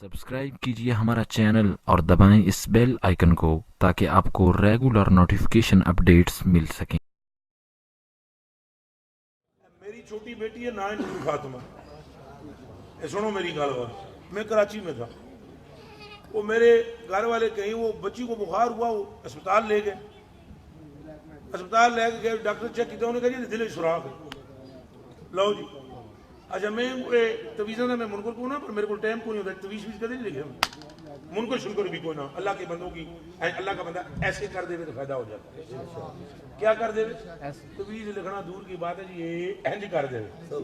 Subscribe कीजिए हमारा channel और दबाएं इस बेल आइकन को ताकि आपको रेगुलर नोटिफिकेशन अपडेट्स मिल सकें। मेरी छोटी बेटी है नाइन फातिमा, सुनो मेरी गल बात। मैं कराची में था, वो मेरे घर वाले कहीं वो बच्ची को बुखार हुआ, वो अस्पताल ले गए। अस्पताल ले गए, डॉक्टर चेक किया, उन्होंने कहा जी दिल सुराख है। लो जी, अच्छा मैं तवीज़ा ना मैं मुनकर को ना, पर मेरे को टाइम को नहीं होता, तवीज़ कदे नहीं लिखे मुनकर शुनकर भी कोई ना। अल्लाह के बंदों की, अल्लाह का बंदा ऐसे कर दे तो फायदा हो जाता है। क्या कर दे? तवीज़ लिखना दूर की बात है जी, ये इंज कर दे तो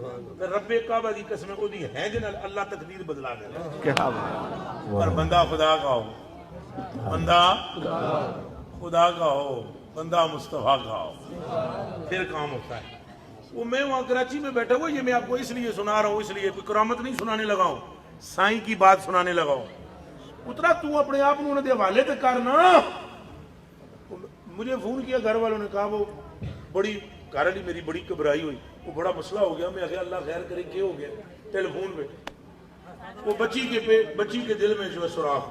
रब्बे काबा दी कसम ओदी है जे नाल अल्लाह तकदीर बदला दे। क्या पर बंदा खुदा का हो, बंदा खुदा का हो, बंदा मुस्तफा का हो, फिर काम होता है। वो मैं वहाँ कराची में बैठा हुआ, ये मैं आपको इसलिए सुना रहा हूँ, इसलिए कोई करामत नहीं सुनाने लगा हूँ, साईं की बात सुनाने लगा हूँ। उतरा तू अपने आप को उन्होंने हवाले तक करना। मुझे फोन किया घर वालों ने, कहा वो बड़ी घर वाली मेरी बड़ी घबराई हुई, वो बड़ा मसला हो गया। मैं अल्लाह खैर करे, क्या हो गया? टेलीफोन पे वो बच्ची के दिल में जो है सुराख।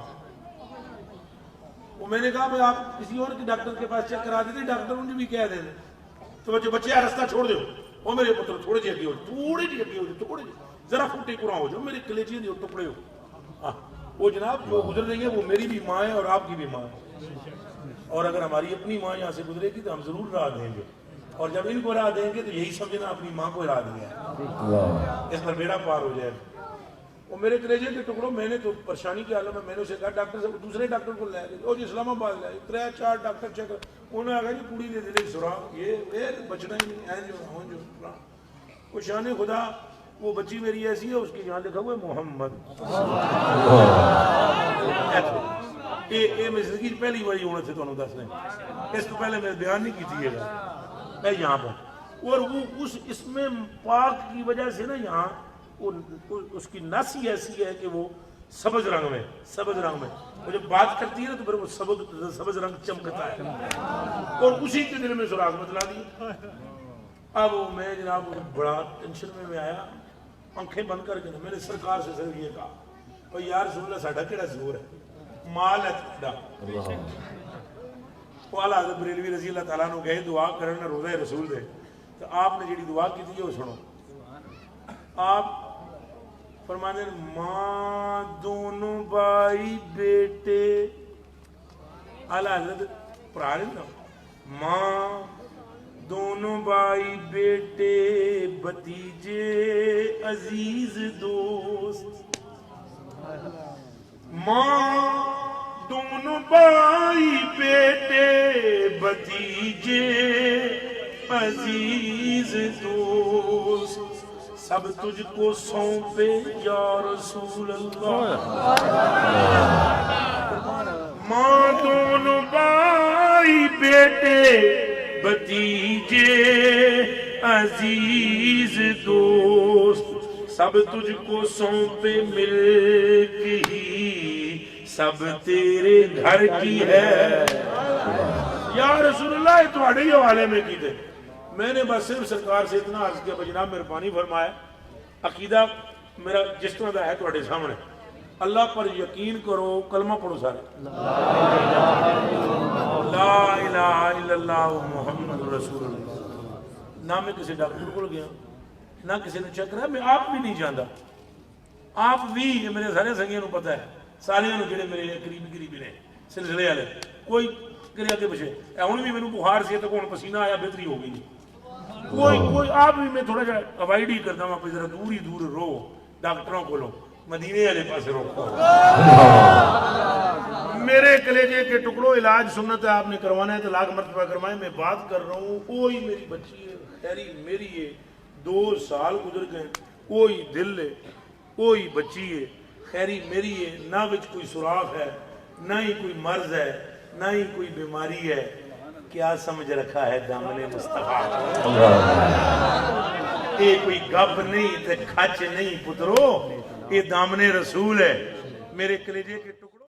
वो मैंने कहा भाई आप किसी और के डॉक्टर के पास चेक करा देते, डॉक्टर उन्हें भी कह देते तो बच्चे रास्ता छोड़ दो। वो मेरे पुत्र थोड़े जी अगे हो, थोड़ी जी अगे हो, थोड़े जरा फूटे कुरा हो जाओ, मेरे कलेजे के टुकड़े हो। वो जनाब जो गुजर रही है वो मेरी भी माँ है और आपकी भी माँ है, और अगर हमारी अपनी माँ यहाँ से गुजरेगी तो हम जरूर राह देंगे, और जब इनको राह देंगे तो यही समझना अपनी माँ को राह दिया है, इस पर बेड़ा पार हो जाएगा। वो मेरे कलेजे के टुकड़ों, मैंने तो परेशानी के हालत में मैंने उसे कहा डॉक्टर से, दूसरे डॉक्टर को ले गए, और इस्लामाबाद ले 3-4 डॉक्टर चेक, उन्होंने कहा जी कुड़ी ने दिले सुराख, ये बचना ही नहीं है जो वो शान खुदा। वो बच्ची मेरी ऐसी है, उसके यहाँ लिखा हुआ है मोहम्मद। ये मैं जिंदगी पहली बार होने थे तुम दस ने, इस तो पहले मैं बयान नहीं की थी मैं यहाँ पर। और वो उस इसमें पाक की वजह से ना यहाँ उसकी नस ही ऐसी है कि वो सबज रंग में वो जब बात करती है ना तो फिर वो सबज रंग चमकता है, और उसी के दिल में सुराख बदला दी। अब मैं जनाब बड़ा टेंशन में मैं आया, आंखें बंद करके ना मैंने सरकार से सिर्फ ये कहा, और यार सुन ला साडा केड़ा जोर है, माल है तुहाडा। वो आला हज़रत बरेलवी रज़ी अल्लाह तआला नु गए दुआ करन रोज़े रसूल दे, तो आपने जी दुआ की थी वो सुनो। आप फरमाने माँ दोनों भाई बेटे, आला हज़रत भरा ना, माँ दोनों भाई बेटे भतीजे अजीज दोस्त, माँ दोनों भाई बेटे भतीजे अजीज दोस्त, सब तुझको सौंपे या रसूल अल्लाह। माँ दोनों भाई बेटे भतीजे अजीज दोस्त, सब तुझको सौंपे मिल्क ही सब तेरे घर की है या रसूलुल्लाह। तुम्हारे ही हवाले में की थे। मैंने बस सिर्फ सरकार से इतना अर्ज किया, जनाब मेहरबानी फरमाया, अकीदा मेरा जिस तरह का है तुम्हारे सामने, अल्लाह पर यकीन करो, कलमा पढ़ो सारे, ला इलाहा इल्लल्लाह मुहम्मद रसूलुल्लाह। ना मैं किसी डॉक्टर को गया, ना किसी ने चेक कराया, मैं आप भी नहीं जानता। आप भी मेरे सारे संगियों को पता है, सारे जो मेरे करीबी ने सिलसिले वाले, कोई करे अगे पिछे हूँ भी मैंने बुखार से तो कौन पसीना आया, बेहतरी हो गई। कोई आप भी मैं थोड़ा सा अवॉइड ही करता हूँ, जरा दूर ही दूर रहो डॉक्टरों को, मदीने वाले पास रोको। मेरे कलेजे के टुकड़ों, इलाज सुन्नत है, आपने करवाना है तो लाख मर्तबा करवाएं। मैं बात कर रहा हूँ, कोई मेरी बच्ची है, खैरी मेरी है, 2 साल गुजर गए, कोई दिल है, कोई बच्ची है, खैरी मेरी है, ना विच कोई सुराख है, ना ही कोई मर्ज है, ना ही कोई बीमारी है। क्या समझ रखा है दामने मुस्तफा, ये कोई गप नहीं ते खच नहीं पुत्रो, ये दामने रसूल है। मेरे कलेजे के